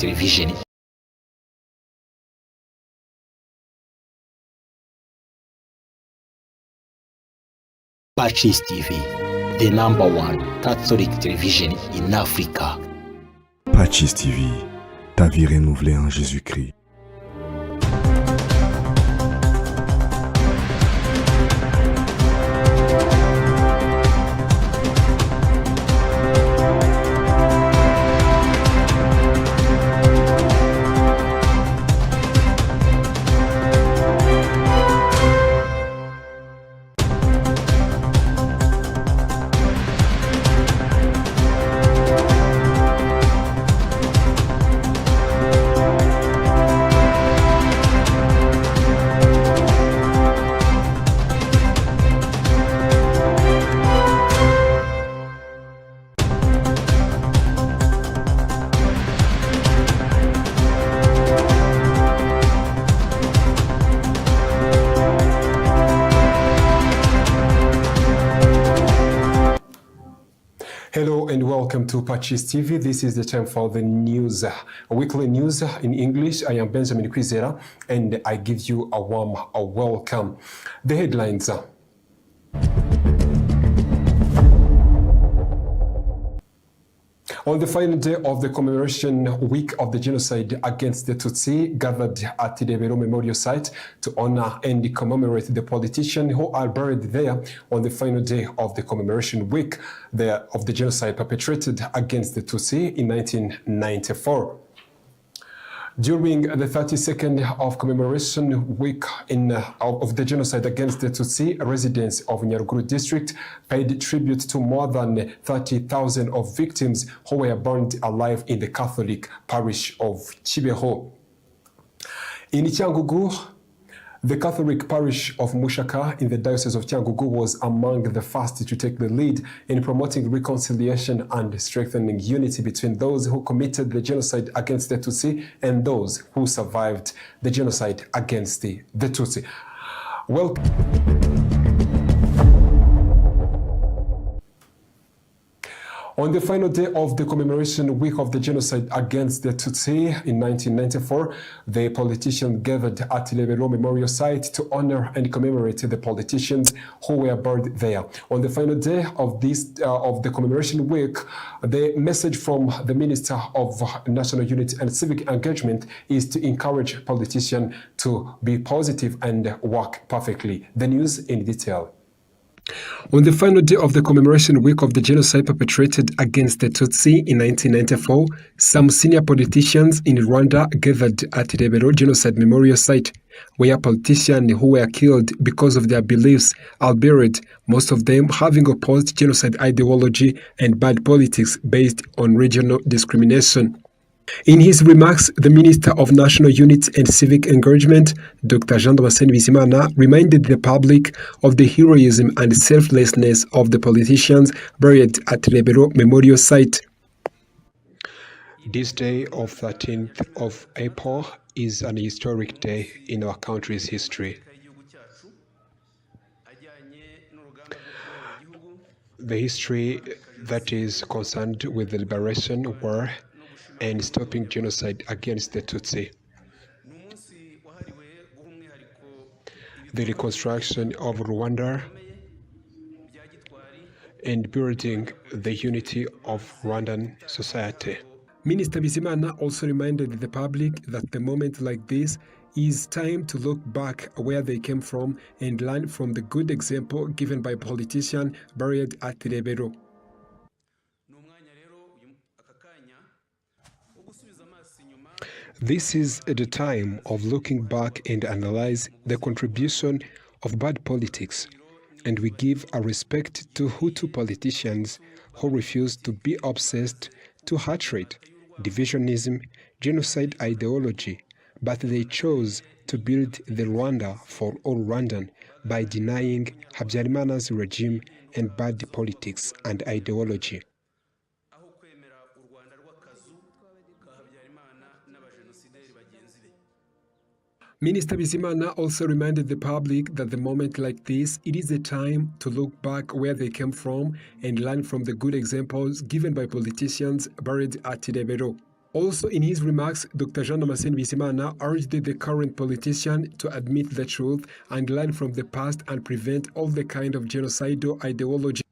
television. PACIS TV, the #1 Catholic television in Africa. PACIS TV, ta vie renouvelée en Jésus-Christ. Hello and welcome to PACIS TV. This is the time for the news, weekly news in English. I am Benjamin Kwizera and I give you a warm welcome. The headlines. On the final day of the commemoration week of the genocide against the Tutsi, gathered at the Rebero Memorial Site to honor and commemorate the politicians who are buried there on the final day of the commemoration week of the genocide perpetrated against the Tutsi in 1994. During the 32nd of commemoration week of the genocide against the Tutsi, residents of Nyaruguru district paid tribute to more than 30,000 of victims who were burned alive in the Catholic parish of Kibeho. In Cyangugu, the Catholic parish of MYAKA in the Diocese of Cyangugu was among the first to take the lead in promoting reconciliation and strengthening unity between those who committed the genocide against the Tutsi and those who survived the genocide against the Tutsi. On the final day of the commemoration week of the genocide against the Tutsi in 1994, the politicians gathered at Rebero Memorial Site to honor and commemorate the politicians who were buried there. On the final day of the commemoration week, the message from the Minister of National Unity and Civic Engagement is to encourage politicians to be positive and work perfectly. The news in detail. On the final day of the commemoration week of the genocide perpetrated against the Tutsi in 1994, some senior politicians in Rwanda gathered at the Rebero Genocide Memorial Site, where politicians who were killed because of their beliefs are buried, most of them having opposed genocide ideology and bad politics based on regional discrimination. In his remarks, the Minister of National Unity and Civic Engagement, Dr. Jean Bizimana, reminded the public of the heroism and selflessness of the politicians buried at Rebero Memorial Site. This day of 13th of April is an historic day in our country's history. The history that is concerned with the liberation war and stopping genocide against the Tutsi. The reconstruction of Rwanda and building the unity of Rwandan society. Minister Bizimana also reminded the public that the moment like this is time to look back where they came from and learn from the good example given by politicians buried at Rebero. This is the time of looking back and analyze the contribution of bad politics, and we give our respect to Hutu politicians who refuse to be obsessed to hatred, divisionism, genocide ideology, but they chose to build the Rwanda for all Rwandan by denying Habyarimana's regime and bad politics and ideology. Minister Bizimana also reminded the public that the moment like this, it is a time to look back where they came from and learn from the good examples given by politicians buried at Rebero. Also, in his remarks, Dr. Jean Damascene Bizimana urged the current politician to admit the truth and learn from the past and prevent all the kind of genocidal ideology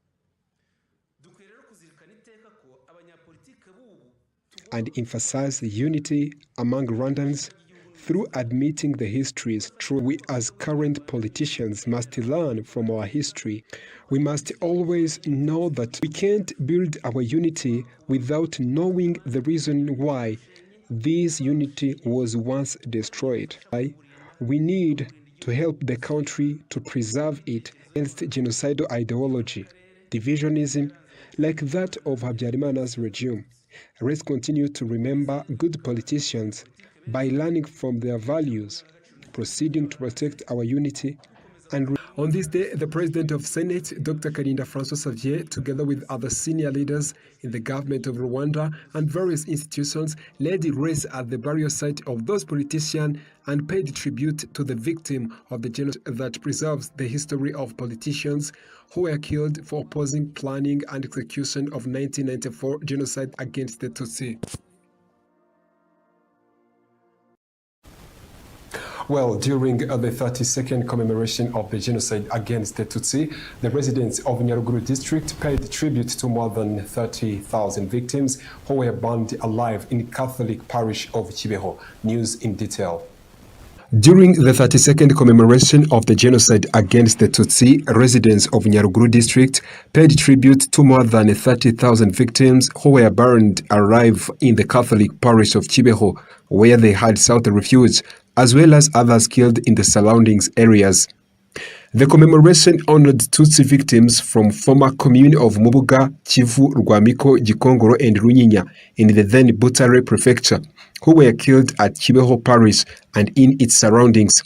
and emphasize unity among Rwandans through admitting the history is true. We as current politicians must learn from our history. We must always know that we can't build our unity without knowing the reason why this unity was once destroyed. We need to help the country to preserve it against genocidal ideology, divisionism, like that of Habyarimana's regime. Let's continue to remember good politicians by learning from their values, proceeding to protect our unity. And on this day, the President of Senate, Dr. Karinda Francois Xavier, together with other senior leaders in the government of Rwanda and various institutions, led a race at the burial site of those politicians and paid tribute to the victim of the genocide that preserves the history of politicians who were killed for opposing planning and execution of 1994 genocide against the Tutsi. Well, during the 32nd commemoration of the genocide against the Tutsi, the residents of Nyaruguru district paid tribute to more than 30,000 victims who were burned alive in Catholic parish of Kibeho. News in detail. During the 32nd commemoration of the genocide against the Tutsi, residents of Nyaruguru district paid tribute to more than 30,000 victims who were burned alive in the Catholic parish of Kibeho, where they had sought refuge, as well as others killed in the surrounding areas. The commemoration honored Tutsi victims from former commune of Mubuga, Kivu, Rwamiko, Gikongoro and Runyinya in the then Butare prefecture, who were killed at Kibeho parish and in its surroundings.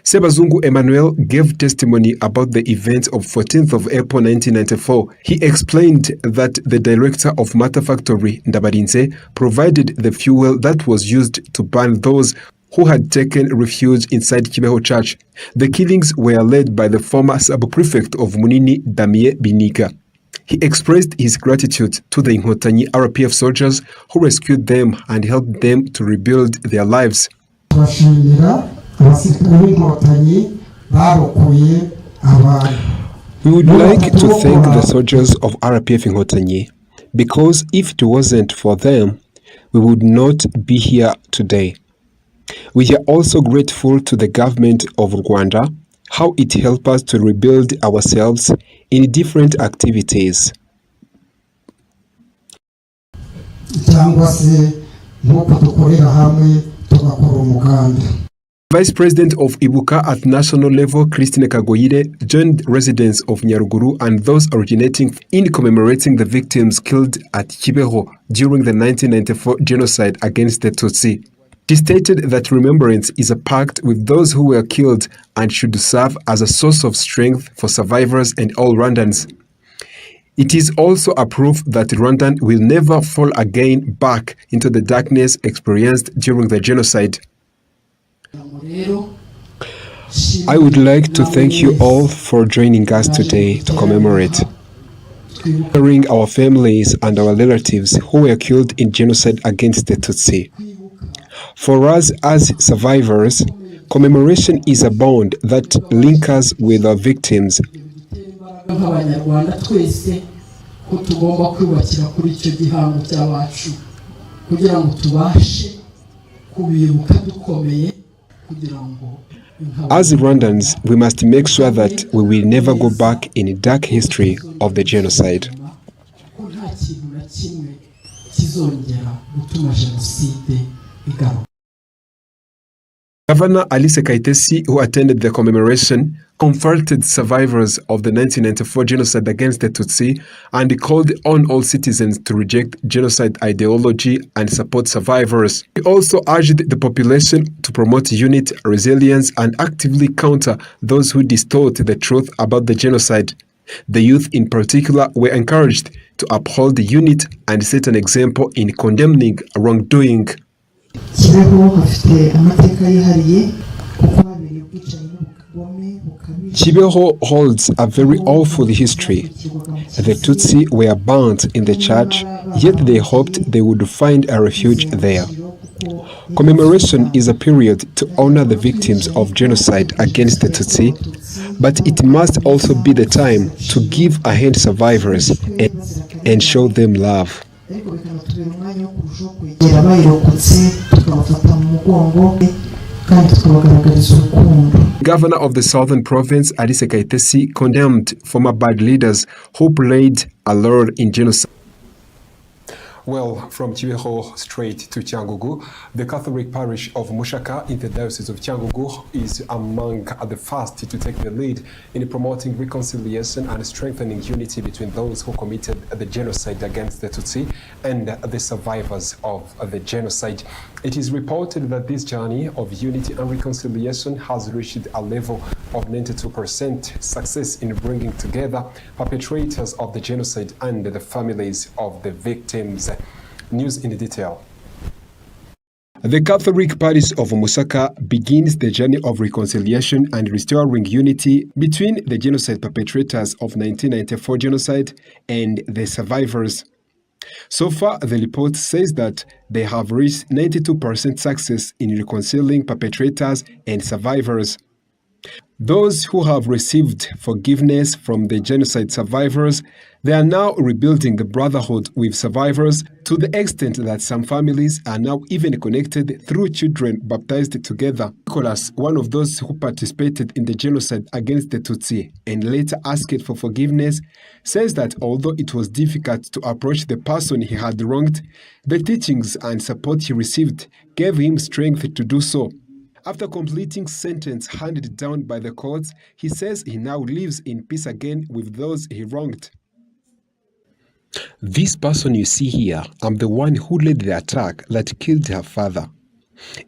Sebazungu Emmanuel gave testimony about the events of 14th of April 1994. He explained that the director of Mata Factory, Ndabarinze, provided the fuel that was used to burn those who had taken refuge inside Kibeho Church. The killings were led by the former sub-prefect of Munini, Damien Biniga. He expressed his gratitude to the Inkotanyi RPF soldiers who rescued them and helped them to rebuild their lives. We would like to thank the soldiers of RPF Inkotanyi because if it wasn't for them, we would not be here today. We are also grateful to the government of Rwanda, how it helped us to rebuild ourselves in different activities. Vice President of Ibuka at national level, Christine Kagoyire, joined residents of Nyaruguru and those originating in commemorating the victims killed at Kibeho during the 1994 genocide against the Tutsi. She stated that remembrance is a pact with those who were killed and should serve as a source of strength for survivors and all Rwandans. It is also a proof that Rwandan will never fall again back into the darkness experienced during the genocide. I would like to thank you all for joining us today to commemorate, honoring our families and our relatives who were killed in genocide against the Tutsi. For us as survivors, commemoration is a bond that links us with our victims. As Rwandans, we must make sure that we will never go back in the dark history of the genocide. Governor Alice Kaitesi, who attended the commemoration, comforted survivors of the 1994 genocide against the Tutsi and called on all citizens to reject genocide ideology and support survivors. He also urged the population to promote unity, resilience, and actively counter those who distort the truth about the genocide. The youth in particular were encouraged to uphold the unity and set an example in condemning wrongdoing. Kibeho holds a very awful history. The Tutsi were burnt in the church, yet they hoped they would find a refuge there. Commemoration is a period to honor the victims of genocide against the Tutsi, but it must also be the time to give a hand to survivors and show them love. Governor of the Southern Province, RW'IGITANGAZAMAKURU, condemned former bad leaders who played a role in genocide. Well, from Kibeho straight to Cyangugu, the Catholic parish of Mushaka in the Diocese of Cyangugu is among the first to take the lead in promoting reconciliation and strengthening unity between those who committed the genocide against the Tutsi and the survivors of the genocide. It is reported that this journey of unity and reconciliation has reached a level of 92% success in bringing together perpetrators of the genocide and the families of the victims. News in detail. The Catholic parish of Musaka begins the journey of reconciliation and restoring unity between the genocide perpetrators of 1994 genocide and the survivors. So far, the report says that they have reached 92% success in reconciling perpetrators and survivors. Those who have received forgiveness from the genocide survivors, they are now rebuilding the brotherhood with survivors to the extent that some families are now even connected through children baptized together. Nicholas, one of those who participated in the genocide against the Tutsi and later asked for forgiveness, says that although it was difficult to approach the person he had wronged, the teachings and support he received gave him strength to do so. After completing sentence handed down by the courts, he says he now lives in peace again with those he wronged. This person you see here, I'm the one who led the attack that killed her father,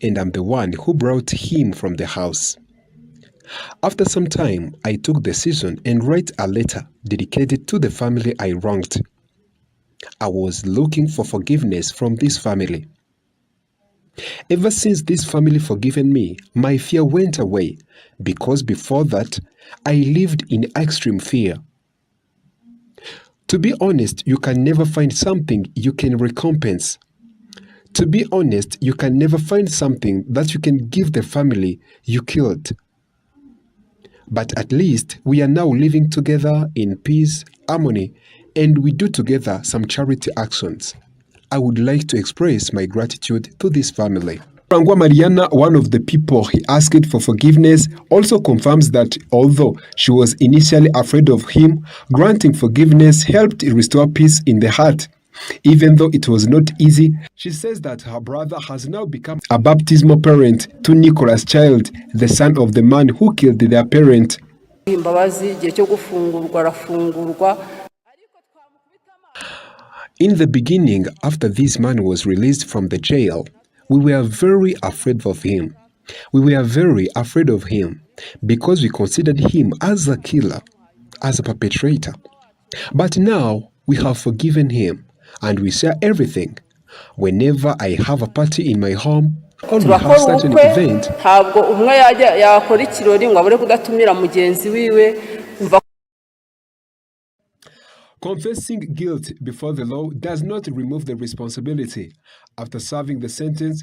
and I'm the one who brought him from the house. After some time, I took the decision and wrote a letter dedicated to the family I wronged. I was looking for forgiveness from this family. Ever since this family forgiven me, my fear went away, because before that, I lived in extreme fear. To be honest, you can never find something you can recompense. To be honest, you can never find something that you can give the family you killed. But at least we are now living together in peace, harmony, and we do together some charity actions. I would like to express my gratitude to this family. Rangwa Mariana, one of the people he asked for forgiveness, also confirms that although she was initially afraid of him, granting forgiveness helped restore peace in the heart. Even though it was not easy, she says that her brother has now become a baptismal parent to Nicholas' child, the son of the man who killed their parent. In the beginning, after this man was released from the jail, we were very afraid of him. We were very afraid of him because we considered him as a killer, as a perpetrator. But now we have forgiven him and we share everything. Whenever I have a party in my home or we have such an event, confessing guilt before the law does not remove the responsibility, after serving the sentence,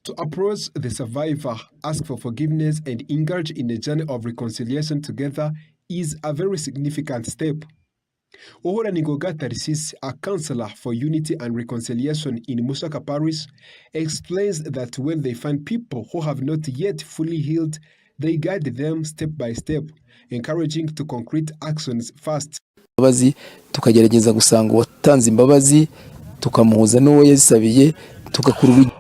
to approach the survivor, ask for forgiveness, and engage in a journey of reconciliation together is a very significant step. Uhura Ningoga Tarsis, a counselor for unity and reconciliation in Musaka Parish, explains that when they find people who have not yet fully healed, they guide them step by step, encouraging to concrete actions fast. Tukagerageza gusanga uwatanze imbabazi tukamuhuza n'uwo yazisabiye tugakurura.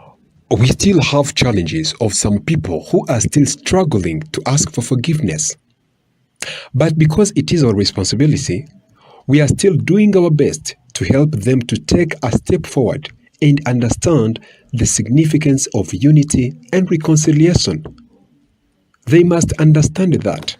We still have challenges of some people who are still struggling to ask for forgiveness. But because it is our responsibility, we are still doing our best to help them to take a step forward and understand the significance of unity and reconciliation. They must understand that.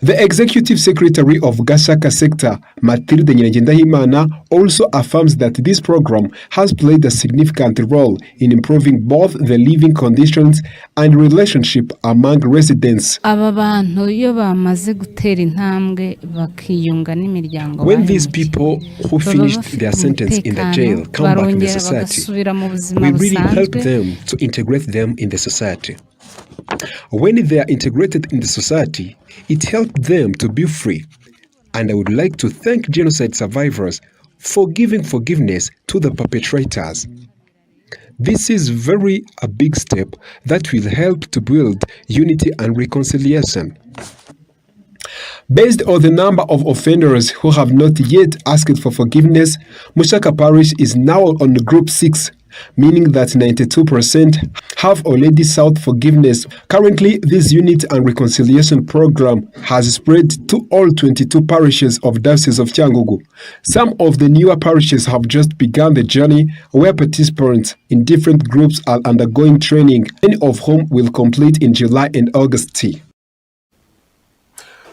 The Executive Secretary of Gasaka Sector, Mathilde Nyirangendahimana, also affirms that this program has played a significant role in improving both the living conditions and relationship among residents. When these people who finished their sentence in the jail come back in the society, we really help them to integrate them in the society. When they are integrated in the society, it helped them to be free. And I would like to thank genocide survivors for giving forgiveness to the perpetrators. This is a big step that will help to build unity and reconciliation. Based on the number of offenders who have not yet asked for forgiveness, MYAKA Parish is now on Group 6, meaning that 92% have already sought forgiveness. Currently, this unity and reconciliation program has spread to all 22 parishes of Diocese of Cyangugu. Some of the newer parishes have just begun the journey, where participants in different groups are undergoing training, many of whom will complete in July and August.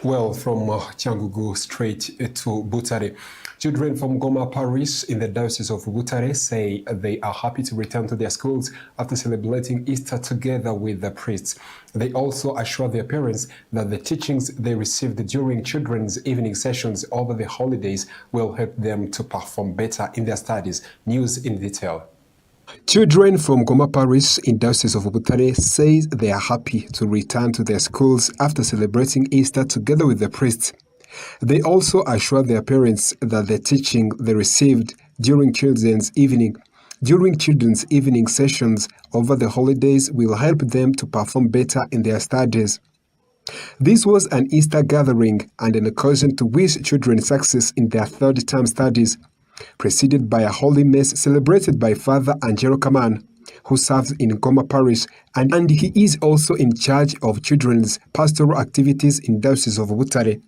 Well, from Cyangugu straight to Butare. Children from Goma Parish in the Diocese of Butare say they are happy to return to their schools after celebrating Easter together with the priests. They also assure their parents that the teachings they received during children's evening sessions over the holidays will help them to perform better in their studies. News in detail. Children from Goma Parish in Diocese of Butare say they are happy to return to their schools after celebrating Easter together with the priests. They also assure their parents that the teaching they received during children's evening sessions over the holidays will help them to perform better in their studies. This was an Easter gathering and an occasion to wish children success in their third-term studies, preceded by a holy mass celebrated by Father Angelo Kaman, who serves in Goma Parish, and he is also in charge of children's pastoral activities in Diocese of Butare.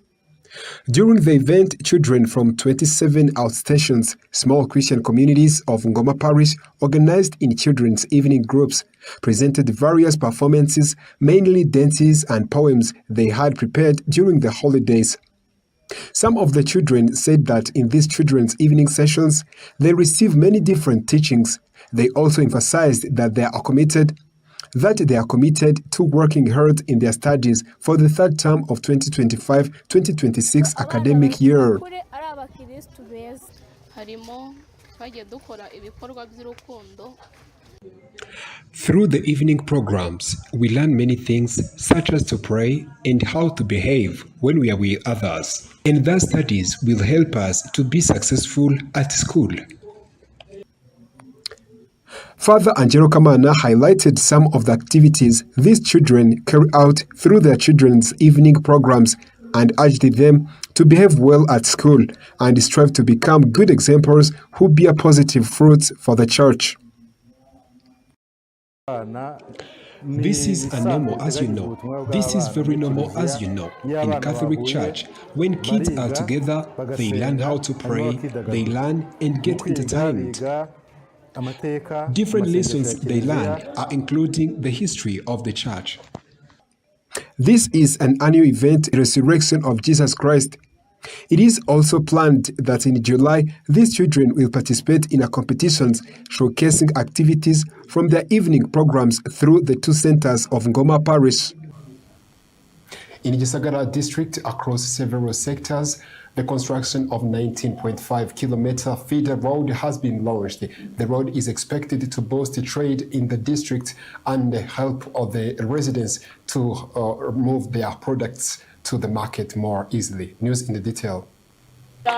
During the event, children from 27 outstations, small Christian communities of Ngoma Parish, organized in children's evening groups, presented various performances, mainly dances and poems they had prepared during the holidays. Some of the children said that in these children's evening sessions, they receive many different teachings. They also emphasized that they are committed to working hard in their studies for the third term of 2025-2026 academic year. Through the evening programs, we learn many things such as to pray and how to behave when we are with others. And those studies will help us to be successful at school. Father Angelo Kamana highlighted some of the activities these children carry out through their children's evening programs and urged them to behave well at school and strive to become good examples who bear positive fruits for the church. This is a normal, as you know. This is very normal, as you know. In Catholic Church, when kids are together, they learn how to pray, they learn and get entertained. Different lessons they learn are including the history of the church. This is an annual event, Resurrection of Jesus Christ. It is also planned that in July, these children will participate in a competitions showcasing activities from their evening programs through the two centers of Ngoma Parish. In Gisagara district, across several sectors, the construction of 19.5-kilometer feeder road has been launched. The road is expected to boost trade in the district and help the residents to move their products to the market more easily. News in the detail. In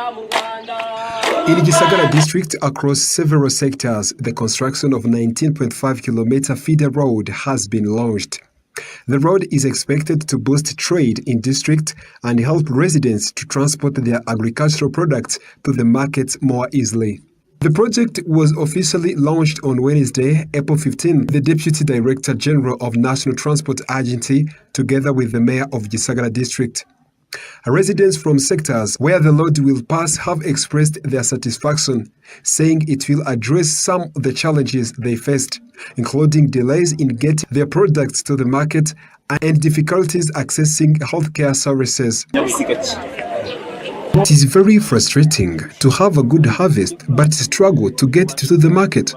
Gisagara district, across several sectors, the construction of 19.5-kilometer feeder road has been launched. The road is expected to boost trade in district and help residents to transport their agricultural products to the markets more easily. The project was officially launched on Wednesday, April 15. The Deputy Director General of National Transport Agency, together with the Mayor of Gisagara District, Residents from sectors where the road will pass have expressed their satisfaction, saying it will address some of the challenges they faced, including delays in getting their products to the market and difficulties accessing healthcare services. It is very frustrating to have a good harvest but struggle to get to the market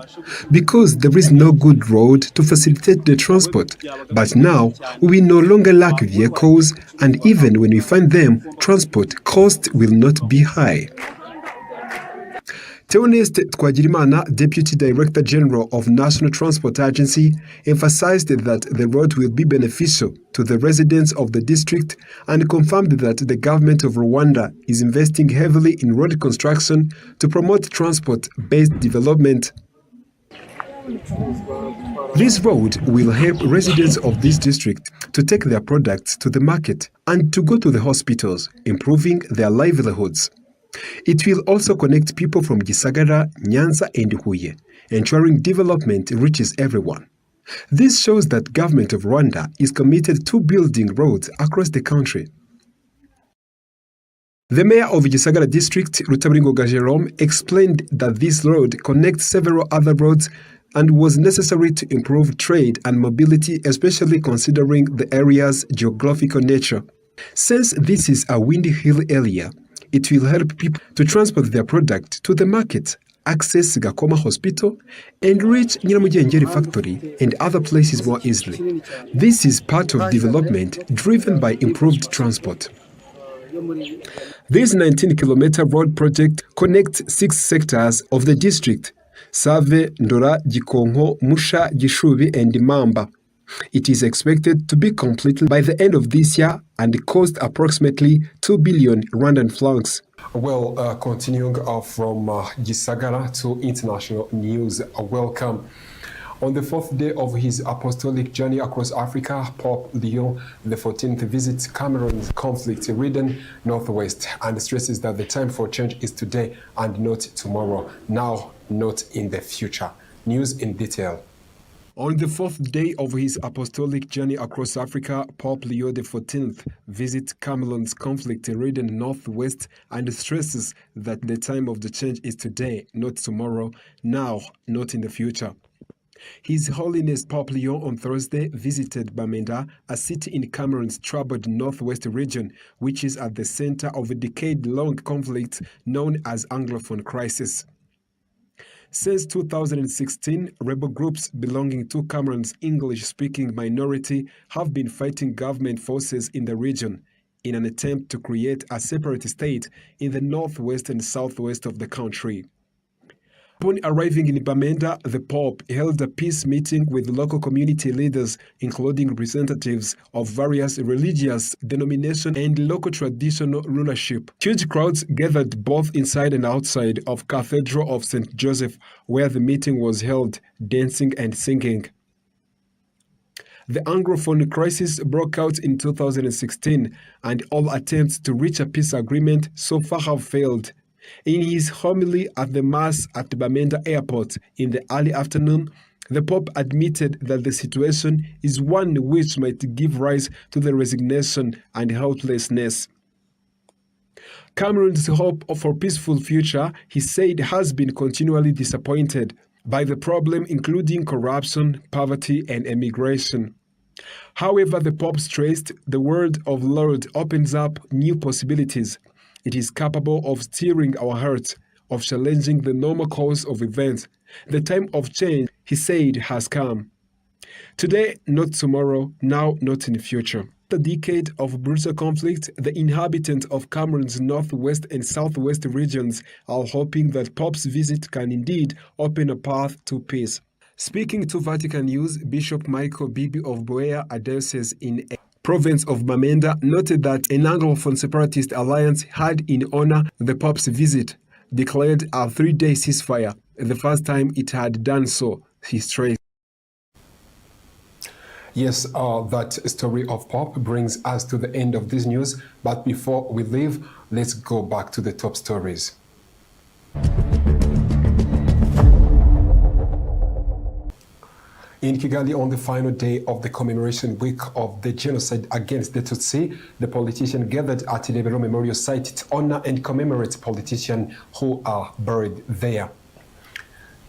because there is no good road to facilitate the transport. But now we no longer lack vehicles, and even when we find them, transport cost will not be high. Theoneste Twagirimana, Deputy Director General of National Transport Agency, emphasized that the road will be beneficial to the residents of the district and confirmed that the government of Rwanda is investing heavily in road construction to promote transport-based development. This road will help residents of this district to take their products to the market and to go to the hospitals, improving their livelihoods. It will also connect people from Gisagara, Nyanza and Huye, ensuring development reaches everyone. This shows that government of Rwanda is committed to building roads across the country. The mayor of Gisagara district, Rutagereranwa Jerome, explained that this road connects several other roads and was necessary to improve trade and mobility, especially considering the area's geographical nature. Since this is a windy hill area, it will help people to transport their product to the market, access Gakoma Hospital, and reach Nyiramugengeri factory and other places more easily. This is part of development driven by improved transport. This 19-kilometer road project connects 6 sectors of the district: Save, Ndora, Gikonko, Musha, Gishubi, and Mamba. It is expected to be completed by the end of this year and cost approximately 2 billion Rwandan francs. Well, continuing from Gisagara to international news, welcome. On the 4th day of his apostolic journey across Africa, Pope Leo XIV visits Cameroon's conflict-ridden northwest and stresses that the time for change is today and not tomorrow, now, not in the future. News in detail. On the 4th day of his apostolic journey across Africa, Pope Leo XIV visits Cameroon's conflict-ridden northwest and stresses that the time of the change is today, not tomorrow, now, not in the future. His Holiness Pope Leo on Thursday visited Bamenda, a city in Cameroon's troubled northwest region, which is at the center of a decade-long conflict known as Anglophone crisis. Since 2016, rebel groups belonging to Cameroon's English-speaking minority have been fighting government forces in the region in an attempt to create a separate state in the northwest and southwest of the country. Upon arriving in Bamenda, the Pope held a peace meeting with local community leaders, including representatives of various religious denominations and local traditional rulership. Huge crowds gathered both inside and outside of Cathedral of St. Joseph, where the meeting was held, dancing and singing. The Anglophone crisis broke out in 2016, and all attempts to reach a peace agreement so far have failed. In his homily at the Mass at Bamenda Airport in the early afternoon, the Pope admitted that the situation is one which might give rise to the resignation and helplessness. Cameroon's hope for a peaceful future, he said, has been continually disappointed by the problem including corruption, poverty, and emigration. However, the Pope stressed the word of Lord opens up new possibilities. It is capable of steering our hearts, of challenging the normal course of events. The time of change, he said, has come. Today, not tomorrow, now, not in the future. The decade of brutal conflict, the inhabitants of Cameroon's northwest and southwest regions are hoping that Pope's visit can indeed open a path to peace. Speaking to Vatican News, Bishop Michael Bibi of Buea, a diocese in province of Bamenda, noted that an Anglophone separatist alliance had in honor the Pope's visit declared a 3-day ceasefire, the first time it had done so, he stressed. Yes, that story of Pope brings us to the end of this news, but before we leave, let's go back to the top stories. In Kigali, on the final day of the commemoration week of the genocide against the Tutsi, the politicians gathered at Rebero Memorial Site to honor and commemorate politicians who are buried there.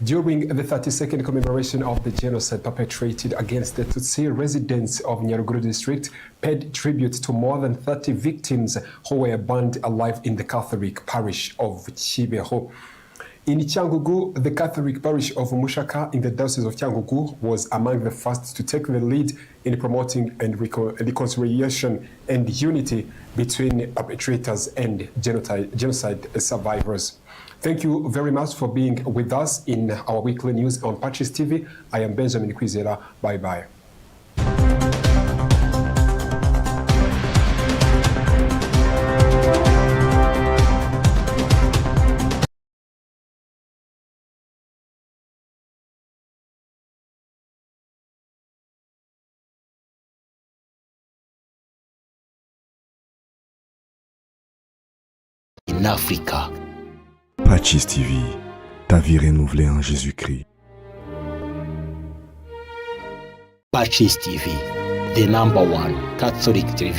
During the 32nd commemoration of the genocide perpetrated against the Tutsi, residents of Nyaruguru district paid tribute to more than 30 victims who were burned alive in the Catholic parish of Kibeho. In Cyangugu, the Catholic parish of Mushaka in the diocese of Cyangugu was among the first to take the lead in promoting and reconciliation and unity between perpetrators and genocide survivors. Thank you very much for being with us in our weekly news on PACIS TV. I am Benjamin Kwizera. Bye-bye. In Africa. PACIS TV, ta vie renouvelée en Jésus-Christ. PACIS TV, the #1 Catholic television.